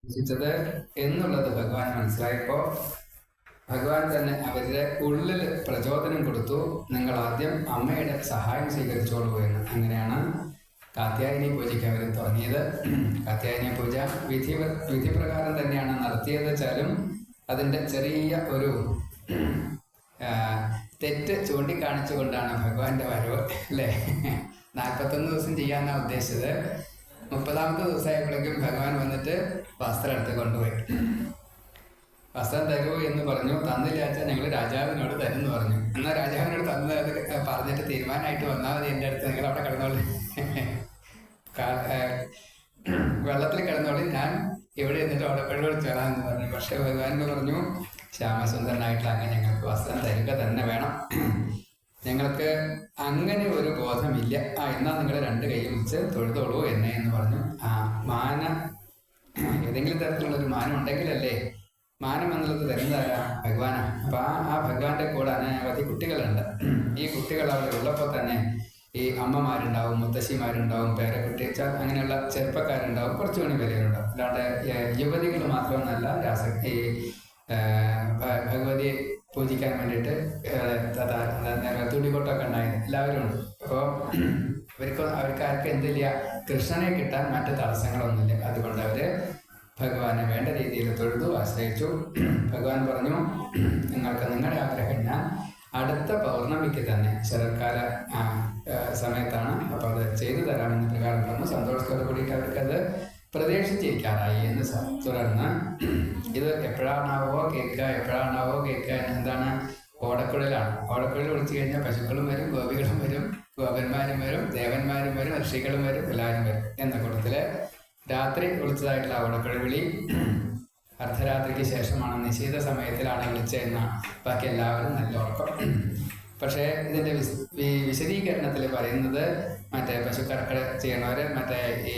ഉദ്ദേശിച്ചത് എന്നുള്ളത് ഭഗവാൻ മനസ്സിലായപ്പോ ഭഗവാൻ തന്നെ അവരുടെ ഉള്ളിൽ പ്രചോദനം കൊടുത്തു. നിങ്ങൾ ആദ്യം അമ്മയുടെ സഹായം സ്വീകരിച്ചോളൂ എന്ന്. അങ്ങനെയാണ് കാത്യായനി പൂജയ്ക്ക് അവർ തുടങ്ങിയത്. കാത്യായനി പൂജ വിധിപ്രകാരം തന്നെയാണ് നടത്തിയത് വെച്ചാലും അതിൻ്റെ ചെറിയ ഒരു തെറ്റ് ചൂണ്ടിക്കാണിച്ചുകൊണ്ടാണ് ഭഗവാന്റെ വരവ്, അല്ലേ? 41 ദിവസം ചെയ്യാനാണ് ഉദ്ദേശിച്ചത്. 30ാമത്തെ ദിവസമായപ്പോഴേക്കും ഭഗവാൻ വന്നിട്ട് വസ്ത്രം എടുത്ത് കൊണ്ടുപോയി. വസ്ത്രം തരൂ എന്ന് പറഞ്ഞു. തന്നില്ല വെച്ചാൽ ഞങ്ങൾ രാജാവിനോട് തരുമെന്ന് പറഞ്ഞു. എന്നാൽ രാജാവിനോട് തന്നത് പറഞ്ഞിട്ട് തീരുമാനമായിട്ട് വന്നാൽ മതി എൻ്റെ അടുത്ത്, നിങ്ങൾ അവിടെ കിടന്നോളി, വെള്ളത്തിൽ കിടന്നോളി, ഞാൻ ഇവിടെ എന്നിട്ട് അവിടെ വെള്ളം ചേരാമെന്ന് പറഞ്ഞു. പക്ഷെ ഭഗവാൻ പറഞ്ഞു, ശ്യാമസുന്ദരനായിട്ടുള്ള അങ്ങ് ഞങ്ങൾക്ക് വസ്ത്രം തരിക തന്നെ വേണം. ഞങ്ങൾക്ക് അങ്ങനെ ഒരു ബോധമില്ല. എന്നാൽ നിങ്ങൾ 2 കൈയും വെച്ച് തൊഴുതോളൂ എന്നെ എന്ന് പറഞ്ഞു. മാന ഏതെങ്കിലും തരത്തിലുള്ളൊരു മാനം ഉണ്ടെങ്കിലല്ലേ, മാനം എന്നുള്ളത് തരുന്നതാരാ? ഭഗവാനാണ്. അപ്പൊ ആ ഭഗവാന്റെ കൂടെ അനവധി കുട്ടികളുണ്ട്. ഈ കുട്ടികൾ അവിടെ ഉള്ളപ്പോൾ തന്നെ ഈ അമ്മമാരുണ്ടാവും, മുത്തശ്ശിമാരുണ്ടാവും, പേരക്കുട്ടി അങ്ങനെയുള്ള ചെറുപ്പക്കാരുണ്ടാവും, കുറച്ചു മണി വിലയുണ്ടാവും. അല്ലാണ്ട് യുവതികൾ മാത്രമെന്നല്ല ഈ ഭഗവതിയെ പൂജിക്കാൻ വേണ്ടിയിട്ട് തുടികൊട്ടൊക്കെ ഉണ്ടായിരുന്നു. എല്ലാവരും ഉണ്ട്. അപ്പോൾ അവർക്കാർക്ക് എന്തില്ല, കൃഷ്ണനെ കിട്ടാൻ മറ്റ് തടസ്സങ്ങളൊന്നുമില്ല. അതുകൊണ്ട് അവര് ഭഗവാനെ വേണ്ട രീതിയിൽ തൊഴുതു ആശ്രയിച്ചു. ഭഗവാൻ പറഞ്ഞു, നിങ്ങൾക്ക് നിങ്ങളുടെ ആഗ്രഹം ഞാൻ അടുത്ത പൗർണമിക്ക് തന്നെ, ശരത്കാല സമയത്താണ്, അപ്പോൾ അത് ചെയ്തു തരാമെന്ന് പ്രകാരം പറഞ്ഞു. സന്തോഷത്തോടെ കൂടിയിട്ട് അവർക്കത് പ്രതീക്ഷിച്ചിരിക്കാറായി എന്ന് തുടർന്ന് ഇത് എപ്പോഴാണാവോ കേൾക്കുക എന്താണ്, ഓടക്കുഴലാണ്. ഓടക്കുഴൽ വിളിച്ചു കഴിഞ്ഞാൽ പശുക്കളും വരും, ഗോപികളും വരും, ഗോപന്മാരും വരും, ദേവന്മാരും വരും, ഋഷികളും വരും, എല്ലാവരും വരും എന്ന കൂട്ടത്തില് രാത്രി വിളിച്ചതായിട്ടുള്ള ഓടക്കുഴൽ വിളി അർദ്ധരാത്രിക്ക് ശേഷമാണ്, നിശ്ചിത സമയത്തിലാണ് വിളിച്ചതെന്ന. ബാക്കി എല്ലാവരും നല്ല ഉറക്കം. പക്ഷേ ഇതിൻ്റെ വിശദീകരണത്തിൽ പറയുന്നത് മറ്റേ പശുക്കറക്കട ചെയ്യണവർ, മറ്റേ ഈ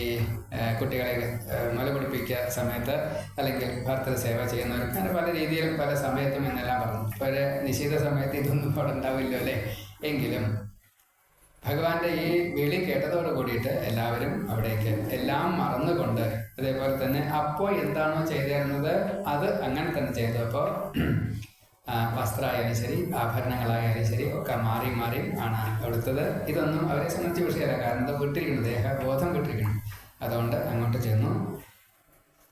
കുട്ടികളെ മുല കുടിപ്പിക്കുക സമയത്ത്, അല്ലെങ്കിൽ ഭർത്തൃ സേവ ചെയ്യുന്നവർ, അങ്ങനെ പല രീതിയിലും പല സമയത്തും എന്നെല്ലാം പറഞ്ഞു. ഒരു നിശ്ചിത സമയത്ത് ഇതൊന്നും അവിടെ ഉണ്ടാവില്ലോ, അല്ലേ? എങ്കിലും ഭഗവാന്റെ ഈ വിളി കേട്ടതോട് കൂടിയിട്ട് എല്ലാവരും അവിടേക്ക് എല്ലാം മറന്നുകൊണ്ട്, അതേപോലെ തന്നെ അപ്പോൾ എന്താണോ ചെയ്തിരുന്നത് അത് അങ്ങനെ തന്നെ ചെയ്തു. അപ്പോൾ വസ്ത്രമായാലും ശരി, ആഭരണങ്ങളായാലും ശരി, ഒക്കെ മാറി മാറി ആണ് എടുത്തത്. ഇതൊന്നും അവരെ സംബന്ധിച്ച് വിഷയമല്ല. കാരണം ഇത് വിട്ടിരിക്കണം, ദേഹബോധം വിട്ടിരിക്കണം. അതുകൊണ്ട് അങ്ങോട്ട്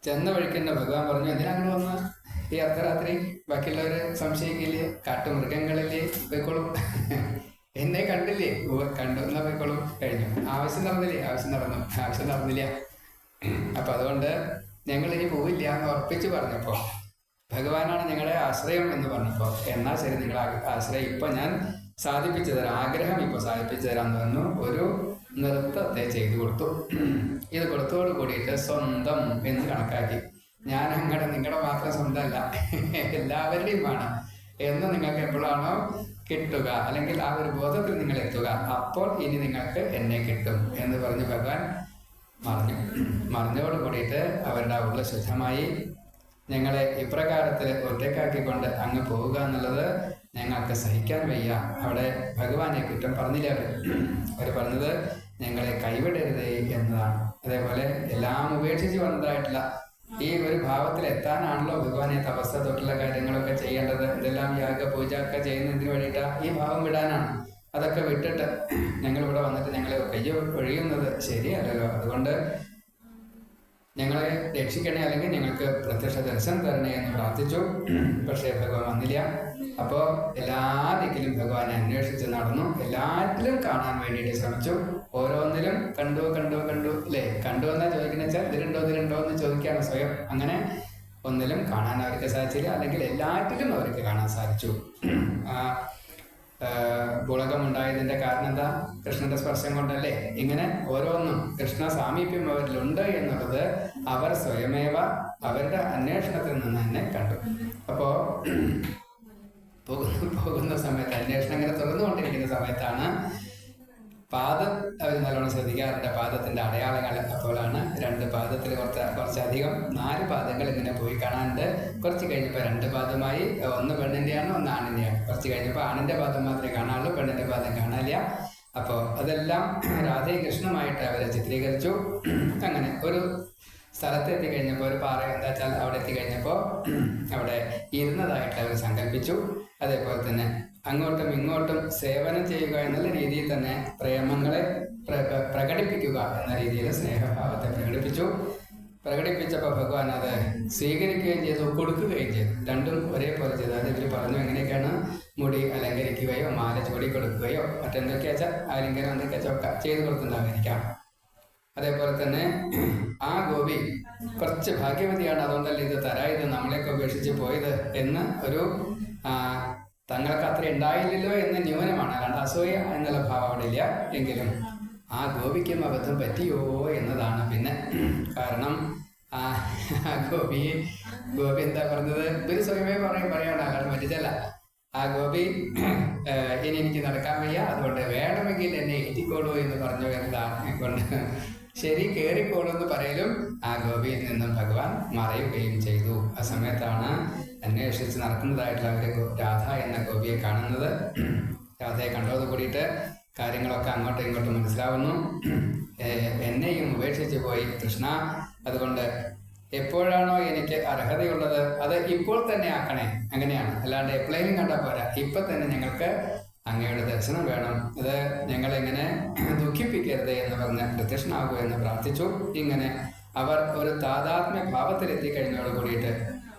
ചെന്ന വഴിക്കുന്ന ഭഗവാൻ പറഞ്ഞു, എന്തിനാണ് വന്ന് ഈ അർദ്ധരാത്രി? ബാക്കിയുള്ളവര് സംശയിക്കില്ലേ? കാട്ടുമൃഗങ്ങളില്ലേ? പോയിക്കോളും. എന്നെ കണ്ടില്ലേ? കണ്ടു എന്നാ പോയിക്കോളും. കഴിഞ്ഞു. ആവശ്യം നടന്നില്ല. അപ്പൊ അതുകൊണ്ട് ഞങ്ങൾ ഇനി പോവില്ല എന്ന് ഉറപ്പിച്ചു പറഞ്ഞപ്പോ, ഭഗവാനാണ് ഞങ്ങളുടെ ആശ്രയം എന്ന് പറഞ്ഞപ്പോൾ, എന്നാൽ ശരി, നിങ്ങളുടെ ആശ്രയം ഇപ്പൊ ഞാൻ സാധിപ്പിച്ചു തരാം, ആഗ്രഹം ഇപ്പൊ സാധിപ്പിച്ചു തരാമെന്ന് പറഞ്ഞു. ഒരു നൃത്തത്തെ ചെയ്തു കൊടുത്തു. ഇത് കൊടുത്തോട് കൂടിയിട്ട് സ്വന്തം എന്ന് കണക്കാക്കി. ഞാൻ നിങ്ങളുടെ മാത്രം സ്വന്തമല്ല, എല്ലാവരുടെയുമാണ് എന്ന് നിങ്ങൾക്ക് എപ്പോഴാണോ കിട്ടുക, അല്ലെങ്കിൽ ആ ഒരു ബോധത്തിൽ നിങ്ങൾ എത്തുക, അപ്പോൾ ഇനി നിങ്ങൾക്ക് എന്നെ കിട്ടും എന്ന് പറഞ്ഞ് ഭഗവാൻ മറിഞ്ഞോട് കൂടിയിട്ട് അവരുടെ ഉള്ള ശുദ്ധമായി. ഞങ്ങളെ ഇപ്രകാരത്തിൽ ഒറ്റക്കാക്കിക്കൊണ്ട് അങ്ങ് പോവുക എന്നുള്ളത് ഞങ്ങൾക്ക് സഹിക്കാൻ വയ്യ. അവിടെ ഭഗവാനെ കുറ്റം പറഞ്ഞില്ല. അവർ പറഞ്ഞത് ഞങ്ങളെ കൈവിടരുതേ എന്നതാണ്. അതേപോലെ എല്ലാം ഉപേക്ഷിച്ച് വന്നതായിട്ടുള്ള ഈ ഒരു ഭാവത്തിൽ എത്താനാണല്ലോ ഭഗവാനെ തപസ്സ തൊട്ടുള്ള കാര്യങ്ങളൊക്കെ ചെയ്യേണ്ടത്. ഇതെല്ലാം യാഗ പൂജ ഒക്കെ ചെയ്യുന്നതിന് വേണ്ടിയിട്ടാണ്. ഈ ഭാവം വിടാനാണ്. അതൊക്കെ വിട്ടിട്ട് ഞങ്ങളിവിടെ വന്നിട്ട് ഞങ്ങളെ കയ്യ ഒഴിയുന്നത് ശരിയല്ലല്ലോ. അതുകൊണ്ട് ഞങ്ങളെ രക്ഷിക്കണേ, അല്ലെങ്കിൽ ഞങ്ങൾക്ക് പ്രത്യക്ഷ ദർശനം തരണേ എന്ന് പ്രാർത്ഥിച്ചു. പക്ഷേ ഭഗവാൻ വന്നില്ല. അപ്പോൾ എല്ലാ ദിക്കിലും ഭഗവാനെ അന്വേഷിച്ച് നടന്നു. എല്ലാറ്റിലും കാണാൻ വേണ്ടിയിട്ട് ശ്രമിച്ചു. ഓരോന്നിലും കണ്ടു അല്ലേ? കണ്ടു എന്നാ ചോദിക്കുന്ന വെച്ചാൽ ഇതിലുണ്ടോ എന്ന് ചോദിക്കുകയാണ് സ്വയം. അങ്ങനെ ഒന്നിലും കാണാൻ അവർക്ക് സാധിച്ചില്ല, അല്ലെങ്കിൽ എല്ലാറ്റിലും അവർക്ക് കാണാൻ സാധിച്ചു. പുളകമുണ്ടായതിന്റെ കാരണം എന്താ? കൃഷ്ണന്റെ സ്പർശം കൊണ്ടല്ലേ. ഇങ്ങനെ ഓരോന്നും കൃഷ്ണ സാമീപ്യം അവരിലുണ്ട് എന്നുള്ളത് അവർ സ്വയമേവ അവരുടെ അന്വേഷണത്തിൽ നിന്ന് തന്നെ കണ്ടു. അപ്പോ പോകുന്ന സമയത്ത്, അന്വേഷണം ഇങ്ങനെ തുറന്നുകൊണ്ടിരിക്കുന്ന സമയത്താണ് പാദം അവർ നല്ലോണം ശ്രദ്ധിക്കാറുണ്ട്. പാദത്തിന്റെ അടയാളങ്ങൾ അപ്പോഴാണ് 2 പാദത്തിൽ കുറച്ചധികം 4 പാദങ്ങൾ ഇങ്ങനെ പോയി കാണാനുണ്ട്. കുറച്ച് കഴിഞ്ഞപ്പോൾ 2 പാദമായി. ഒന്ന് പെണ്ണിന്റെയാണ്, ഒന്ന് ആണിന്റെയാണ്. കുറച്ച് കഴിഞ്ഞപ്പോൾ ആണിന്റെ പാദം മാത്രമേ കാണാനുള്ളൂ, പെണ്ണിന്റെ പാദം കാണാനില്ല. അപ്പോൾ അതെല്ലാം രാധയും കൃഷ്ണനുമായിട്ട് അവരെ ചിത്രീകരിച്ചു. അങ്ങനെ ഒരു സ്ഥലത്തെത്തി കഴിഞ്ഞപ്പോൾ ഒരു പാറ എന്താ വെച്ചാൽ അവിടെ എത്തിക്കഴിഞ്ഞപ്പോൾ അവിടെ ഇരുന്നതായിട്ട് അവർ സങ്കല്പിച്ചു. അതേപോലെ തന്നെ അങ്ങോട്ടും ഇങ്ങോട്ടും സേവനം ചെയ്യുക എന്നുള്ള രീതിയിൽ തന്നെ പ്രേമങ്ങളെ പ്രകടിപ്പിക്കുക എന്ന രീതിയിൽ സ്നേഹഭാവത്തെ പ്രകടിപ്പിച്ചപ്പോൾ ഭഗവാൻ അത് സ്വീകരിക്കുകയും ചെയ്തു, കൊടുക്കുകയും ചെയ്തു. രണ്ടും ഒരേപോലെ ചെയ്തു. അത് ഇവർ പറഞ്ഞു എങ്ങനെയൊക്കെയാണ് മുടി അലങ്കരിക്കുകയോ മാല ചൂടി കൊടുക്കുകയോ മറ്റെന്തൊക്കെയാ വെച്ചാൽ ആലിംഗനം എന്തൊക്കെയാ ഒക്കെ ചെയ്തു കൊടുത്തിട്ടുണ്ടാകാതിരിക്കാം. അതേപോലെ തന്നെ ആ ഗോപി കുറച്ച് ഭാഗ്യവതിയാണ്, അതുകൊണ്ടല്ലേ ഇത് ഇത് നമ്മളെയൊക്കെ ഉപേക്ഷിച്ച് പോയത് എന്ന് ഒരു തങ്ങൾക്ക് അത്ര ഉണ്ടായില്ലല്ലോ എന്ന് ന്യൂനമാണ്, അല്ലാണ്ട് അസൂയ എന്നുള്ള ഭാവം അവിടെ ഇല്ല. എങ്കിലും ആ ഗോപിക്കും അബദ്ധം പറ്റിയോ എന്നതാണ് പിന്നെ. കാരണം ഗോപി എന്താ പറഞ്ഞത്, ഇവര് സ്വയമേ പറയണ്ട, കാരണം പറ്റിച്ചല്ല. ആ ഗോപി ഇനി എനിക്ക് നടക്കാൻ വയ്യ, അതുകൊണ്ട് വേണമെങ്കിൽ എന്നെ ഏറ്റിക്കോളൂ എന്ന് പറഞ്ഞു എന്നതാണ് കൊണ്ട് ശരി കയറിക്കോളൂ എന്ന് പറയലും ആ ഗോപിയിൽ നിന്നും ഭഗവാൻ മറയുകയും ചെയ്തു. ആ സമയത്താണ് അന്വേഷിച്ച് നടക്കുന്നതായിട്ടുള്ള അവരെ രാധ എന്ന ഗോപിയെ കാണുന്നത്. രാധയെ കണ്ടോട് കൂടിയിട്ട് കാര്യങ്ങളൊക്കെ അങ്ങോട്ടും ഇങ്ങോട്ടും മനസ്സിലാവുന്നു. എന്നെയും ഉപേക്ഷിച്ച് പോയി കൃഷ്ണ, അതുകൊണ്ട് എപ്പോഴാണോ എനിക്ക് അർഹതയുള്ളത് അത് ഇപ്പോൾ തന്നെ ആക്കണേ. അങ്ങനെയാണ്, അല്ലാണ്ട് എപ്പോഴേലും കണ്ടാൽ പോരാ, ഇപ്പൊ തന്നെ ഞങ്ങൾക്ക് അങ്ങയുടെ ദർശനം വേണം, ഇത് ഞങ്ങളെങ്ങനെ ദുഃഖിപ്പിക്കരുത് എന്ന് പറഞ്ഞ് പ്രത്യക്ഷനാകൂ എന്ന് പ്രാർത്ഥിച്ചു. ഇങ്ങനെ അവർ ഒരു താതാത്മ്യ ഭാവത്തിലെത്തി കഴിഞ്ഞോട് കൂടിയിട്ട്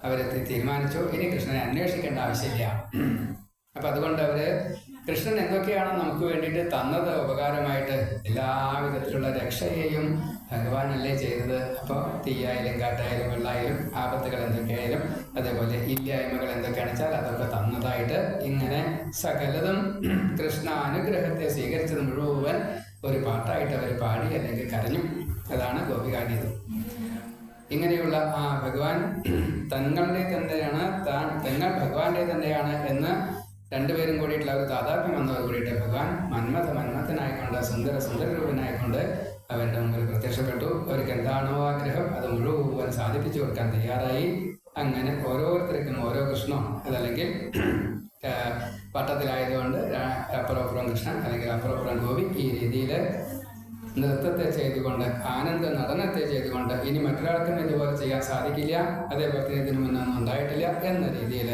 അവരെത്തി തീരുമാനിച്ചു ഇനി കൃഷ്ണനെ അന്വേഷിക്കേണ്ട ആവശ്യമില്ല. അപ്പൊ അതുകൊണ്ട് അവര് കൃഷ്ണൻ എന്തൊക്കെയാണോ നമുക്ക് വേണ്ടിയിട്ട് തന്നത് ഉപകാരമായിട്ട്, എല്ലാവിധത്തിലുള്ള രക്ഷയെയും ഭഗവാനല്ലേ ചെയ്തത്. അപ്പോൾ തീയായാലും കാറ്റായാലും വെള്ളമായാലും ആപത്തുകൾ എന്തൊക്കെയായാലും അതേപോലെ ഇല്ലായ്മകൾ എന്തൊക്കെയാണെന്ന് വെച്ചാൽ അതൊക്കെ തന്നതായിട്ട് ഇങ്ങനെ സകലതും കൃഷ്ണ അനുഗ്രഹത്തെ സ്വീകരിച്ചത് മുഴുവൻ ഒരു പാട്ടായിട്ട് അവർ പാടി അല്ലെങ്കിൽ കരഞ്ഞു. അതാണ് ഗോപികാഗീതം. ഇങ്ങനെയുള്ള ആ ഭഗവാൻ തങ്ങളുടെ തന്നെയാണ്, തങ്ങൾ ഭഗവാന്റെ തന്നെയാണ് എന്ന് രണ്ടുപേരും കൂടിയിട്ടുള്ള ഒരു താതാത്മ്യം വന്നവർ കൂടിയിട്ട് ഭഗവാൻ മന്മഥനായിക്കൊണ്ട് സുന്ദരരൂപനായിക്കൊണ്ട് അവരുടെ മുമ്പിൽ പ്രത്യക്ഷപ്പെട്ടു. അവർക്ക് എന്താണോ ആഗ്രഹം അത് മുഴുവൻ സാധിപ്പിച്ചു കൊടുക്കാൻ തയ്യാറായി. അങ്ങനെ ഓരോരുത്തർക്കും ഓരോ കൃഷ്ണോ, അതല്ലെങ്കിൽ പട്ടത്തിലായതുകൊണ്ട് അപ്പുറപ്പുറം കൃഷ്ണൻ അല്ലെങ്കിൽ അപ്പുറപ്പുറം ഗോപി, ഈ രീതിയിൽ നൃത്തത്തെ ചെയ്തുകൊണ്ട് ആനന്ദ നടനത്തെ ചെയ്തുകൊണ്ട് ഇനി മറ്റൊരാൾക്കും ഇതുപോലെ ചെയ്യാൻ സാധിക്കില്ല, അതേപോലെ തന്നെ ഇതിനു മുന്നൊന്നും ഉണ്ടായിട്ടില്ല എന്ന രീതിയിൽ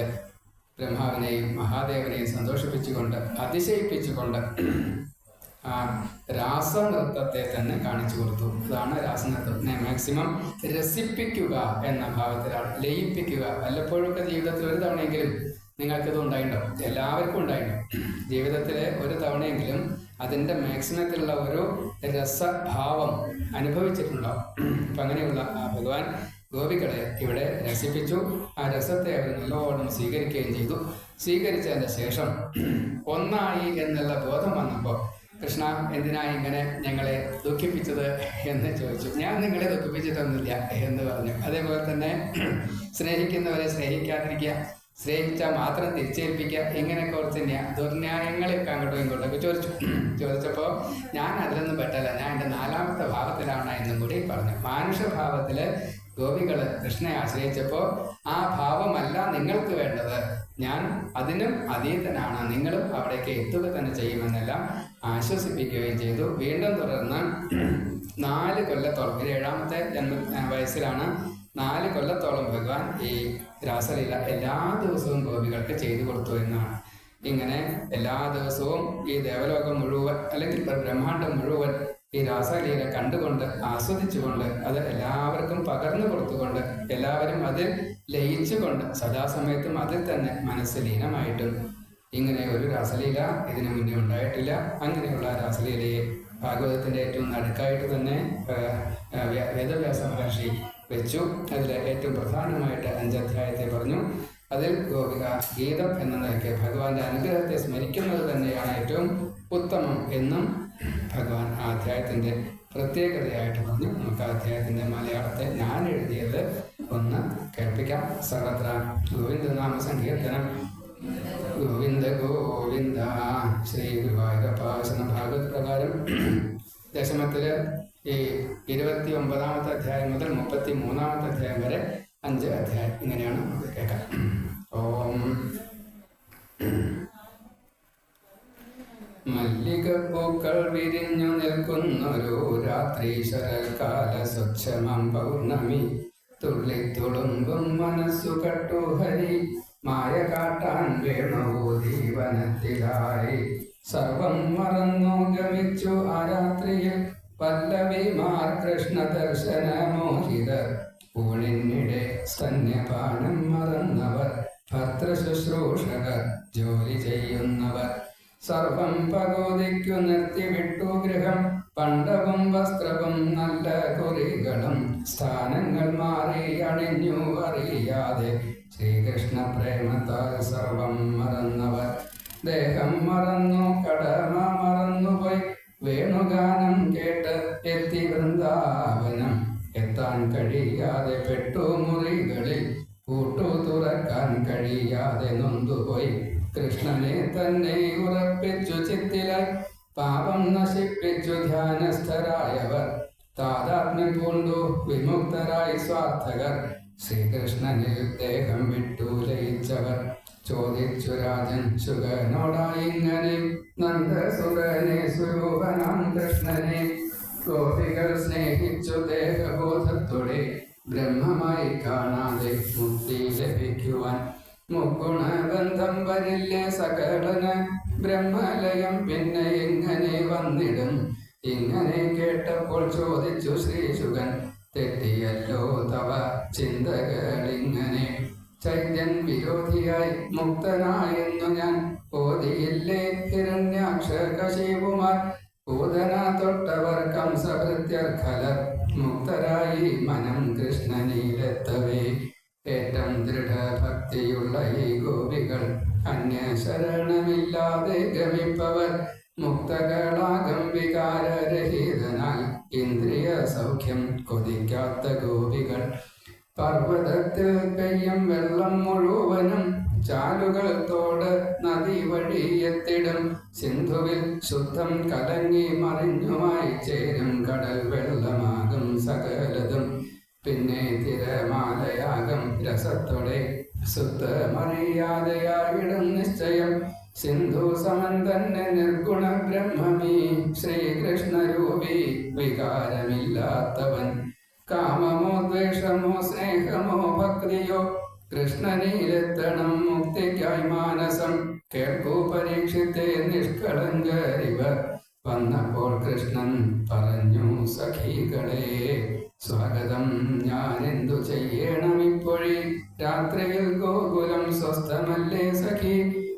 ബ്രഹ്മാവിനെയും മഹാദേവനെയും സന്തോഷിപ്പിച്ചുകൊണ്ട് അതിശയിപ്പിച്ചുകൊണ്ട് ആ രാസനൃത്തത്തെ തന്നെ കാണിച്ചു കൊടുത്തു. അതാണ് രാസനൃത്തത്തിനെ മാക്സിമം രസിപ്പിക്കുക എന്ന ഭാവത്തിലാണ്, ലയിപ്പിക്കുക. വല്ലപ്പോഴൊക്കെ ജീവിതത്തിൽ ഒരു തവണയെങ്കിലും നിങ്ങൾക്കിത് ഉണ്ടായിട്ടുണ്ടാവും, എല്ലാവർക്കും ഉണ്ടായിട്ടുണ്ടാവും. ജീവിതത്തിലെ ഒരു തവണയെങ്കിലും അതിൻ്റെ മാക്സിമത്തിലുള്ള ഒരു രസഭാവം അനുഭവിച്ചിട്ടുണ്ടാവും. അപ്പം അങ്ങനെയുള്ള ആ ഭഗവാൻ ഗോപികളെ ഇവിടെ രസിപ്പിച്ചു. ആ രസത്തെ അവർ നല്ലോണം സ്വീകരിക്കുകയും ചെയ്തു. സ്വീകരിച്ചതിൻ്റെ ശേഷം ഒന്നായി എന്നുള്ള ബോധം വന്നപ്പോൾ കൃഷ്ണ എന്തിനായി ഇങ്ങനെ ഞങ്ങളെ ദുഃഖിപ്പിച്ചത് എന്ന് ചോദിച്ചു. ഞാൻ നിങ്ങളെ ദുഃഖിപ്പിച്ചിട്ടൊന്നുമില്ല എന്ന് പറഞ്ഞു. അതേപോലെ തന്നെ സ്നേഹിക്കുന്നവരെ സ്നേഹിക്കാതിരിക്കുക, സ്നേഹിച്ചാൽ മാത്രം തിരിച്ചേൽപ്പിക്കുക, ഇങ്ങനെ കുറച്ച് ദുർന്യായങ്ങളൊക്കെ അങ്ങോട്ടും ഇങ്ങോട്ടൊക്കെ ചോദിച്ചപ്പോൾ ഞാൻ അതിലൊന്നും പെട്ടല്ല, ഞാൻ എൻ്റെ 4ാമത്തെ ഭാവത്തിലാണ് എന്നും കൂടി പറഞ്ഞു. മാനുഷഭാവത്തിൽ ഗോപികൾ കൃഷ്ണനെ ആശ്രയിച്ചപ്പോൾ ആ ഭാവമല്ല നിങ്ങൾക്ക് വേണ്ടത്, ഞാൻ അതിനും അതീതനാണ്, നിങ്ങളും അവിടേക്ക് എത്തുക തന്നെ ചെയ്യുമെന്നെല്ലാം ആശ്വസിപ്പിക്കുകയും ചെയ്തു. വീണ്ടും തുടർന്ന് 4 കൊല്ലത്തോളം, 7ാമത്തെ വയസ്സിലാണ് 4 കൊല്ലത്തോളം ഭഗവാൻ ഈ രാസലീല എല്ലാ ദിവസവും ഗോപികൾക്ക് ചെയ്തു കൊടുത്തു എന്നാണ്. ഇങ്ങനെ എല്ലാ ദിവസവും ഈ ദേവലോകം മുഴുവൻ അല്ലെങ്കിൽ ബ്രഹ്മാണ്ടം മുഴുവൻ ഈ രാസലീല കണ്ടുകൊണ്ട് ആസ്വദിച്ചുകൊണ്ട് അത് എല്ലാവർക്കും പകർന്നു കൊടുത്തുകൊണ്ട് എല്ലാവരും അതിൽ ലയിച്ചുകൊണ്ട് സദാസമയത്തും അതിൽ തന്നെ മനസ്സ് ലീനമായിട്ടും ഇങ്ങനെ ഒരു രാസലീല ഇതിനു മുന്നേ ഉണ്ടായിട്ടില്ല. അങ്ങനെയുള്ള രാസലീലയെ ഭാഗവതത്തിൻ്റെ ഏറ്റവും നടുക്കായിട്ട് തന്നെ വേദവ്യാസ മഹർഷി വെച്ചു. അതിൽ ഏറ്റവും പ്രധാനമായിട്ട് 5 അധ്യായത്തെ പറഞ്ഞു. അതിൽ ഗോപിക ഗീതം എന്ന നിലയ്ക്ക് ഭഗവാന്റെ അനുഗ്രഹത്തെ സ്മരിക്കുന്നത് തന്നെയാണ് ഏറ്റവും ഉത്തമം എന്നും ഭഗവാൻ ആ അധ്യായത്തിൻ്റെ പ്രത്യേകതയായിട്ട് പറഞ്ഞു. നമുക്ക് ആ അധ്യായത്തിൻ്റെ മലയാളത്തെ ഞാൻ എഴുതിയത് ഒന്ന് കേൾപ്പിക്കാം. സർവത്ര ഗോവിന്ദനാമ സങ്കീർത്തനം. ഗോവിന്ദ ഗോവിന്ദ. ശ്രീ ഗുരുവായൂരപ്പാശന ഭാഗവത് പ്രകാരം ദശമത്തിൽ ഈ 29ാമത്തെ അധ്യായം മുതൽ 33ാമത്തെ അധ്യായം വരെ 5 അധ്യായം ഇങ്ങനെയാണ് നമുക്ക് കേൾക്കാം. ഓം മല്ലികപ്പൂക്കൾ വിരിഞ്ഞു നിൽക്കുന്നൊരു രാത്രി ശരൽക്കാല സ്വച്ഛമം പൗർണമി. തുള്ളിത്തുളുമ്പും മനസ്സു കട്ടുഹരി മായ കാട്ടാൻ വേണോ ജീവനത്തിലായി. സർവം മറന്നു ഗമിച്ചു ആ രാത്രിയിൽ പല്ലവിമാർ കൃഷ്ണ ദർശന മോഹിതർ. ഊണിനിടെ സ്തന്യപാനം മറന്നവർ, ഭർത്തൃശുശ്രൂഷകർ, ജോലി ചെയ്യുന്നവർ. സർവം പകോദിക്കു നിർത്തിവിട്ടു ഗൃഹം, പണ്ടവും വസ്ത്രവും നല്ല കുറികളും. സ്ഥാനങ്ങൾ മാറി അണിഞ്ഞു അറിയാതെ, ശ്രീകൃഷ്ണ പ്രേമത്താൽ സർവം മറന്നവർ. ദേഹം മറന്നു കടമ മറന്നുപോയി, വേണുഗാനം കേട്ട് എത്തി വൃന്ദാവനം. എത്താൻ കഴിയാതെ പെട്ടു മുറികളിൽ, കൂട്ടു തുറക്കാൻ കഴിയാതെ നൊന്തുപോയി. കൃഷ്ണനെ തന്നെ ഉറപ്പിച്ചു ചിത്തിലായി, പാപം നശിപ്പിച്ചു ധ്യാനസ്ഥരായവർ. താതാത്മ്യം പൂണ്ടു വിമുക്തരായി സ്വാർത്ഥകർ, ശ്രീകൃഷ്ണനിൽ ദേഹം വിട്ടു ലയിച്ചവർ. ചോദിച്ചു രാജൻ ശുഗനോടായിങ്ങനെ, നന്ദസുരനെ സ്വരൂപനാം കൃഷ്ണനെ. ഗോപികൾ സ്നേഹിച്ചു ദേഹബോധത്തോടെ, ബ്രഹ്മമായി കാണാതെ മുക്തി ലഭിക്കുവാൻ. മുഗുണബന്ധം വരില്ലേ സകലന്, ബ്രഹ്മലയം പിന്നെ എങ്ങനെ വന്നിടും? ഇങ്ങനെ കേട്ടപ്പോൾ ചോദിച്ചു ശ്രീശുകൻ, തെറ്റിയല്ലോ തവ ചിന്തകളിങ്ങനെ. ചൈത്യൻ വിരോധിയായി മുക്തനായെന്നു ഞാൻ ഓതിയില്ലേ ഹിരണ്യാക്ഷ കശിപുമാർ. പൂതന തൊട്ടവർ കംസഭൃത്യർഖലർ, മുക്തരായി മനം കൃഷ്ണനിലെത്തവേ. ഏറ്റം ദൃഢഭക്തിയുള്ള ഈ ഗോപികൾ, അന്യശരണമില്ലാതെ ഗമിപ്പവർ. മുക്തകളാകം വികാരരഹിതനാൽ, ഇന്ദ്രിയ സൗഖ്യം കൊതിക്കാത്ത ഗോപികൾ. പർവ്വതത്തിൽ പെയ്യും വെള്ളം മുഴുവനും, ചാലുകൾ തോട് നദി വഴി എത്തിടും. സിന്ധുവിൽ ശുദ്ധം കലങ്ങി മറിഞ്ഞുമായി ചേരും, കടൽ വെള്ളമാകും സകലതും. പിന്നെ തിരമാലയാകും രസത്തോടെ, ശുദ്ധമറിയാതെയായിടും നിശ്ചയം. സിന്ധു സമൻ തന്നെ നിർഗുണ ബ്രഹ്മമീ, ശ്രീകൃഷ്ണരൂപി വികാരമില്ലാത്തവൻ. കാമമോ ദ്വേഷമോ സ്നേഹമോ ഭക്തിയോ, കൃഷ്ണനിലെത്തണം മുക്തിക്കായി മാനസം. കേൾക്കൂ പരീക്ഷിത്തെ നിഷ്കളങ്കരിവർ, വന്നപ്പോൾ കൃഷ്ണൻ പറഞ്ഞു സഖികളെ. സ്വാഗതം ഞാനെന്തു ചെയ്യണം ഇപ്പോഴേ, രാത്രിയിൽ ഗോകുലം സ്വസ്ഥമല്ലേ സഖി.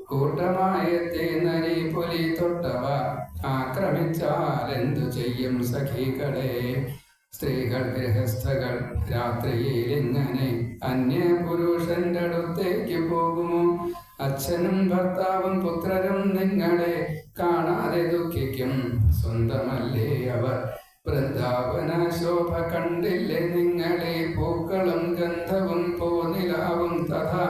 കൂട്ടമായെത്തി നരി പുലി തൊട്ടവ, ആക്രമിച്ചാൽ എന്തു ചെയ്യും സഖികളെ. സ്ത്രീകൾ ഗൃഹസ്ഥകൾ രാത്രിയിൽ ഇങ്ങനെ, അന്യ പുരുഷന്റെ അടുത്തേക്ക് പോകുമോ? അച്ഛനും ഭർത്താവും പുത്രരും നിങ്ങളെ കാണാതെ ദുഃഖിക്കും, സ്വന്തമല്ലേ അവർ. വൃന്ദാവന ശോഭ കണ്ടില്ലേ നിങ്ങളെ, പൂക്കളും ഗന്ധവും പൂനിലാവും തഥാ.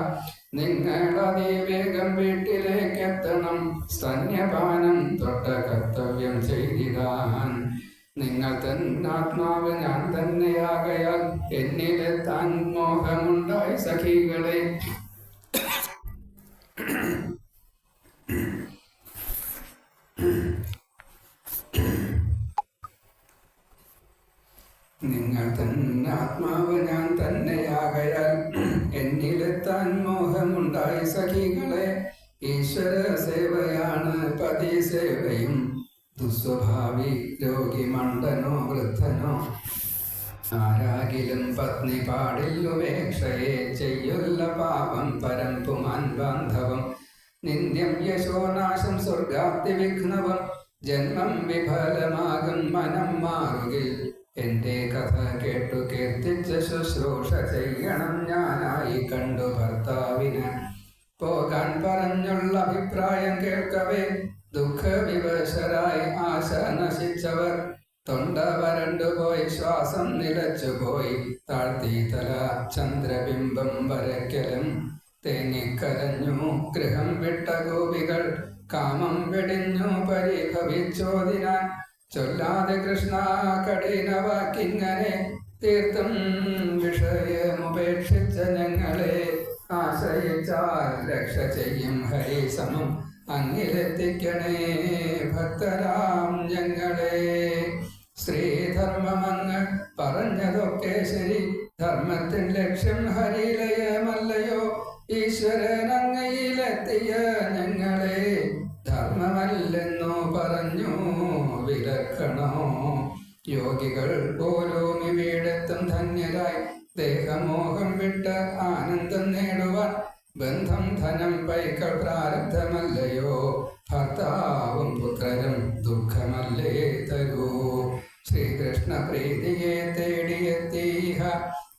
നിങ്ങൾ അതിവേഗം വീട്ടിലേക്കെത്തണം, സ്തന്യപാനം തൊട്ട കർത്തവ്യം ചെയ്തിടാൻ. നിങ്ങൾ തന്നാത്മാവ് ഞാൻ തന്നെയാകയാൽ, എന്നിലെത്താൻ മോഹമുണ്ടായി സഖികളെ. നിങ്ങൾ തന്നാത്മാവ് ഞാൻ തന്നെയാകയാൽ, എന്നിലെത്താൻ മോഹമുണ്ടായി സഖികളെ. ഈശ്വര സേവയാണ് പതി സേവയും, ദുസ്വഭാവി രോഗി മണ്ഡനോ വൃദ്ധനോ. ആരാകിലും പത്നി പാടില്ലുപേക്ഷയെ, ചെയ്യുല്ല പാപം പരമ്പുമാൻ ബാന്ധവം. നിന്ദ്യം യശോനാശം സ്വർഗാപ്തി വിഘ്നവം, ജന്മം വിഫലമാകും മനം മാറുകിൽ. എൻ്റെ കഥ കേട്ടു കീർത്തിച്ച ശുശ്രൂഷ ചെയ്യണം ഞാനായി കണ്ടു ഭർത്താവിന്. പോകാൻ പറഞ്ഞുള്ള അഭിപ്രായം കേൾക്കവേ, ദുഃഖവിവശരായി ആശ നശിച്ചവർ. തൊണ്ട വരണ്ടുപോയി ശ്വാസം നിലച്ചുപോയി, താഴ്ത്തി തല ചന്ദ്രബിംബം വരയ്ക്കലും. തേങ്ങിക്കരഞ്ഞു ഗൃഹം വിട്ട ഗോപികൾ, കാമം വെടിഞ്ഞു പരിഭവിച്ചോതിനാൻ. ചൊല്ലാതെ കൃഷ്ണ കഠിനവാക്കിങ്ങനെ, തീർത്തും വിഷയമുപേക്ഷിച്ച ഞങ്ങളെ. ആശ്രയിച്ചാൽ രക്ഷ ചെയ്യും ഹരിസമം, അങ്ങിലെത്തിക്കണേ ഭക്തരാം ഞങ്ങളെ. ശ്രീധർമ്മമങ്ങ് പറഞ്ഞതൊക്കെ ശരി, ധർമ്മത്തിൻ ലക്ഷ്യം ഹരിലയമല്ലയോ. ഈശ്വരൻ അങ്ങയിലെത്തിയ ഞങ്ങളെ ധർമ്മമല്ലെന്നു പറഞ്ഞു വിലക്കണോ. യോഗികൾ പോലും ഇവിടെത്തും ധന്യരായി, ദേഹമോഹം വിട്ട് ആനന്ദം നേടുവാൻ. ബന്ധം ധനം പൈക്കൾ പ്രാരബ്ധമല്ലയോ, ഭർത്താവും പുത്രരും ദുഃഖമല്ലേ തരൂ. ശ്രീകൃഷ്ണ പ്രീതിയെ തേടിയെത്തിഹ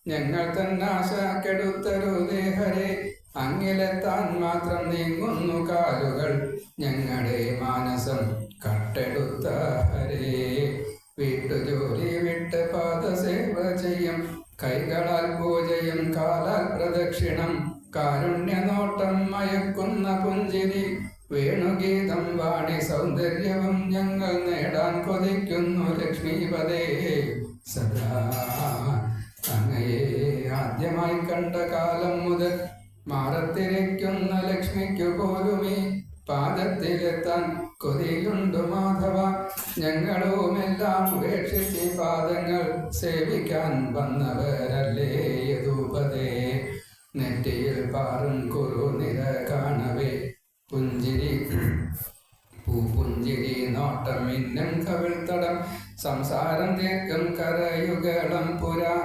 ഞങ്ങൾ തന്നാശ കെടുത്തരുതേ ഹരേ. അങ്ങിലെത്താൻ മാത്രം നീങ്ങുന്നു കാലുകൾ, ഞങ്ങളുടെ മാനസം കട്ടെടുത്ത ഹരേ. വീട്ടുജോലി വിട്ട് പാദസേവ ചെയ്യും, കൈകളാൽ പൂജയും കാലാൽ പ്രദക്ഷിണം. കാരുണ്യനോട്ടം മയക്കുന്ന പുഞ്ചിരി, വേണുഗീതം വാണി സൗന്ദര്യവും ഞങ്ങൾ നേടാൻ കൊതിക്കുന്നു ലക്ഷ്മീപദേ സദാ. അങ്ങയെ ആദ്യമായി കണ്ട കാലം മുതൽ മാറത്തിരിക്കുന്ന ലക്ഷ്മിക്കു പോലുമീ പാദത്തിലെത്താൻ കൊതിയുണ്ടു മാധവ. ഞങ്ങളുമെല്ലാം ഉപേക്ഷിച്ച് പാദങ്ങൾ സേവിക്കാൻ വന്നവരല്ലേ യദുപദേ. നെറ്റിയിൽ പാറും കുറു നിര കാണവേ, പുഞ്ചിരി പൂപുഞ്ചിരി നോട്ടം മിന്നും കവിൾത്തടം. സംസാരം തീർക്കും കരയുഗളം പുരാ,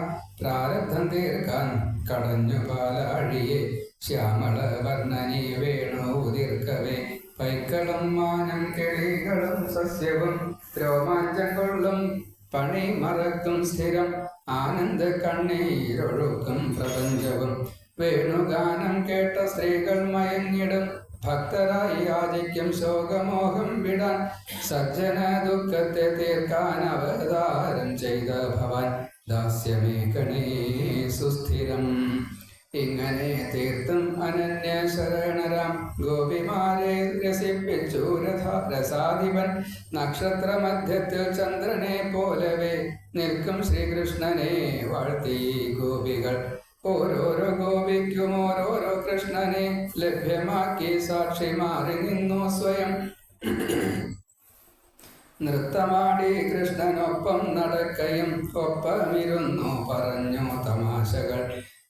പ്രാരബ്ധം തീർക്കാൻ കടഞ്ഞു പാലാഴിയെ. ശ്യാമള വർണ്ണനി വേണു ഉതിർക്കവേ, പൈക്കളും മാനം കിളികളും സസ്യവും. രോമാഞ്ചം കൊള്ളും പണി മറക്കും സ്ഥിരം, ആനന്ദ കണ്ണീരൊഴുക്കും പ്രപഞ്ചവും. വേണുഗാനം കേട്ട സ്ത്രീകൾ മയങ്ങിടും, ഭക്തരായി യാചിക്കും ശോകമോഹം വിടാൻ. സജ്ജന ദുഃഖത്തെ തീർക്കാൻ അവതാരം ചെയ്ത ഭവാൻ, ദാസ്യമേകണേ സുസ്ഥിരം. ഇങ്ങനെ തീർത്തും അനന്യ ശരണരാം ഗോപിമാരെ രസിപ്പിച്ചു രസാധിപൻ. നക്ഷത്ര മധ്യത്തിൽ ചന്ദ്രനെ പോലവേ നിൽക്കും ശ്രീകൃഷ്ണനെ വാഴ്ത്തി ഗോപികൾ. ഓരോരോ ഗോപിക്കും ഓരോരോ കൃഷ്ണനെ ലഭ്യമാക്കി സാക്ഷി മാറി നിന്നു സ്വയം. നൃത്തമാടി കൃഷ്ണനൊപ്പം നടക്കയും ഒപ്പമിരുന്നു പറഞ്ഞു തമാശകൾ.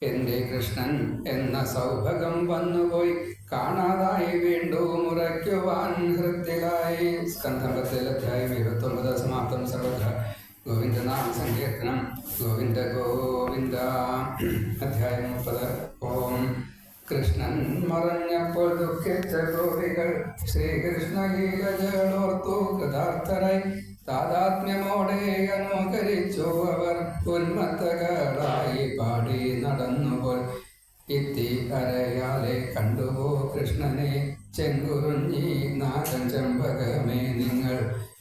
എന്റെ കൃഷ്ണൻ എന്ന സൗഭഗം വന്നുപോയി, കാണാതായി വീണ്ടും ഉറയ്ക്കുവാൻ ഹൃത്തിലായി. സ്കന്ധത്തിൽ അധ്യായം 29 സമാപ്തം. സർവത്ര ഗോവിന്ദനാമ സങ്കീർത്തനം. ഗോവിന്ദ ഗോവിന്ദ. അധ്യായം 30. ഓം. കൃഷ്ണൻ മറഞ്ഞപ്പോൾ ദുഃഖിച്ച ഗോപികൾ ശ്രീകൃഷ്ണ ലീലകളോർത്തു കൃതാർത്ഥരായി. താതാത്മ്യമോടെ അനുകരിച്ചു അവർ, ഉന്മത്തകളായി പാടി നടന്നുപോൽ. ഇത്തി അരയാലെ കണ്ടുപോ കൃഷ്ണനെ, ചെങ്കുറുഞ്ഞി നാഗം ചെമ്പകമേ നിങ്ങൾ.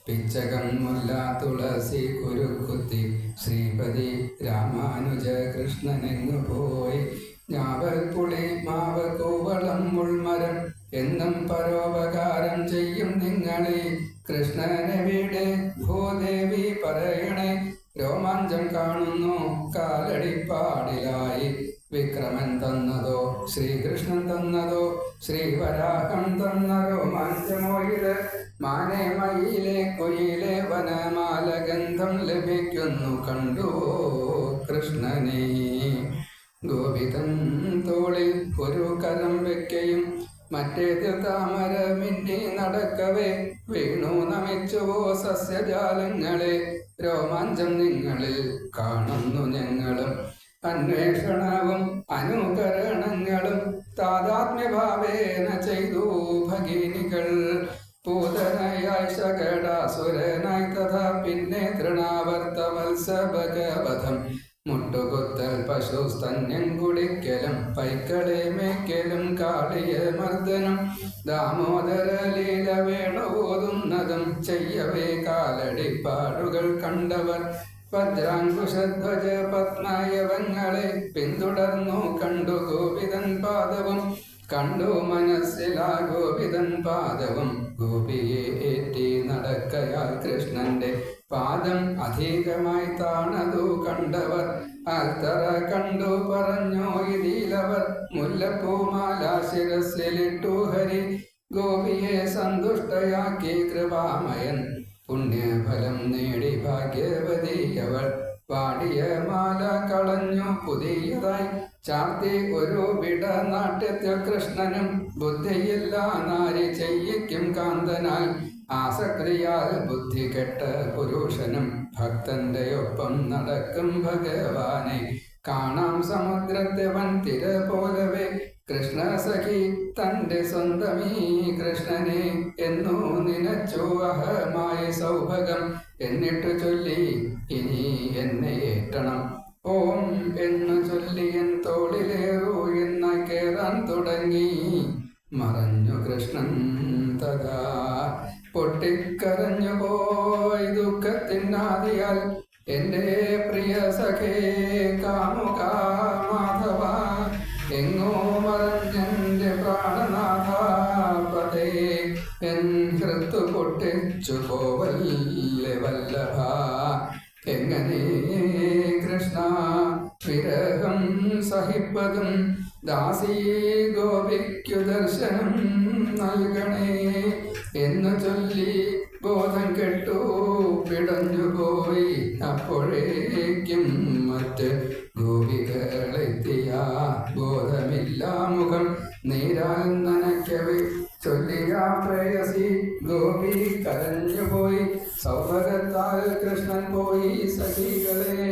പിച്ചകം മുല്ല തുളസി കുരുക്കുത്തി, ശ്രീപതി രാമാനുജ കൃഷ്ണനെങ്ങു പോയി. ഞാവൽ പുളി മാവ് കൂവളം മുൾമരം, എന്നും പരോപകാരം ചെയ്യും നിങ്ങളെ. കൃഷ്ണനെവിടെ ഭൂദേവി പറയണേ, രോമാഞ്ചം കാണുന്നു കാലടിപ്പാടിലായി. വിക്രമൻ തന്നതോ ശ്രീകൃഷ്ണൻ തന്നതോ, ശ്രീവരാഹം തന്ന രോമാഞ്ചമോ ഇത്. മാനെ മയിലെ കുയിലെ വനമാലഗന്ധം ലഭിക്കുന്നു കണ്ടുവോ കൃഷ്ണനെ. ഗോപിതൻ തോളിൽ ഒരു കരം വെക്കയും, മറ്റേതിൽ താമര മിന്നി നടക്കവേ. വീണു നമിച്ചുവോ സസ്യജാലങ്ങളെ, രോമാഞ്ചം നിങ്ങളിൽ കാണുന്നു ഞങ്ങളും. അന്വേഷണവും അനുകരണങ്ങളും താതാത്മ്യഭാവേന ചെയ്തു ഭഗിനികൾ. പൂതനയായി ശകടാസുരനായി തഥാ പിന്നെ തൃണാവർത്തവത്സ ഭഗവധം. മുട്ടുകുത്തൽ പശു സ്തന്യം കുടിക്കലും, പൈക്കളെ മേക്കലും കാളിയ മർദ്ദനം. ദാമോദര ലീല വേണുപോതുന്നതും ചെയ്യവേ കാലടിപ്പാടുകൾ കണ്ടവർ. വജ്രാങ്കുശധ്വജ പത്മയവങ്ങളെ പിന്തുടർന്നു കണ്ടു ഗോപിതൻ പാദവും. കണ്ടു മനസ്സിലാ ഗോപിതൻ പാദവും. ഗോപിയെ ഏറ്റി നടക്കയാൽ കൃഷ്ണന്റെ പാദം അധികമായി താണതു കണ്ടവർ. ആൽത്തറ കണ്ടു പറഞ്ഞു ഇതിലവർ, മുല്ലപ്പൂമാല ശിരസിലിട്ടു ഹരി. ഗോപിയെ സന്തുഷ്ടയാക്കി കൃപാമയൻ പുണ്യഫലം നേടി ഭാഗ്യവതിയവൾ. പാടിയ മാല കളഞ്ഞു പുതിയതായി ചാർത്തി ഒരു വിട നാട്യത്തിൽ കൃഷ്ണനും ബുദ്ധിയില്ല നാരി ചെയ്യിക്കും കാന്തനായി. ആസക്തിയാൽ ബുദ്ധി കെട്ട പുരുഷനും ഭക്തന്റെ ഒപ്പം നടക്കും ഭഗവാനെ. കാണാം സമുദ്രത്തെ വൻ തിര പോലവേ കൃഷ്ണ സഖി തന്റെ സ്വന്തമീ കൃഷ്ണനെ എന്നു നിനച്ചു അഹമായി സൗഭഗം. എന്നിട്ടു ചൊല്ലി ഇനി എന്നെ ഏറ്റണം ഓം എന്നു ചൊല്ലി എൻ തോളിലേറൂ എന്ന കേറാൻ തുടങ്ങി. മറഞ്ഞു കൃഷ്ണൻ തഥാ പൊട്ടിക്കരഞ്ഞു പോയി ദുഃഖത്തിനാദിയാൽ എന്റെ പ്രിയ സഖേ കാമുക മാധവ. എങ്ങോ മറഞ്ഞെന്റെ പ്രാണനാഥ പതേ എൻ ഹൃത്തു പൊട്ടിച്ചു പോവല്ലേ വല്ലഭ. എങ്ങനെ കൃഷ്ണ വിരഹം സഹിപ്പതും ദാസീ ഗോപിക്കു ദർശനം നൽകണേ എന്നു ചൊല്ലി ബോധം കെട്ടു പിടഞ്ഞുപോയി. അപ്പോഴേക്കും മറ്റ് ഗോപികളെത്തിയ ബോധമില്ല മുഖം നീരാൽ നനയ്ക്കവേ ചൊല്ലിയ പ്രേയസി ഗോപി കരഞ്ഞുപോയി. സൗഭഗത്താൽ കൃഷ്ണൻ പോയി സഖികളെ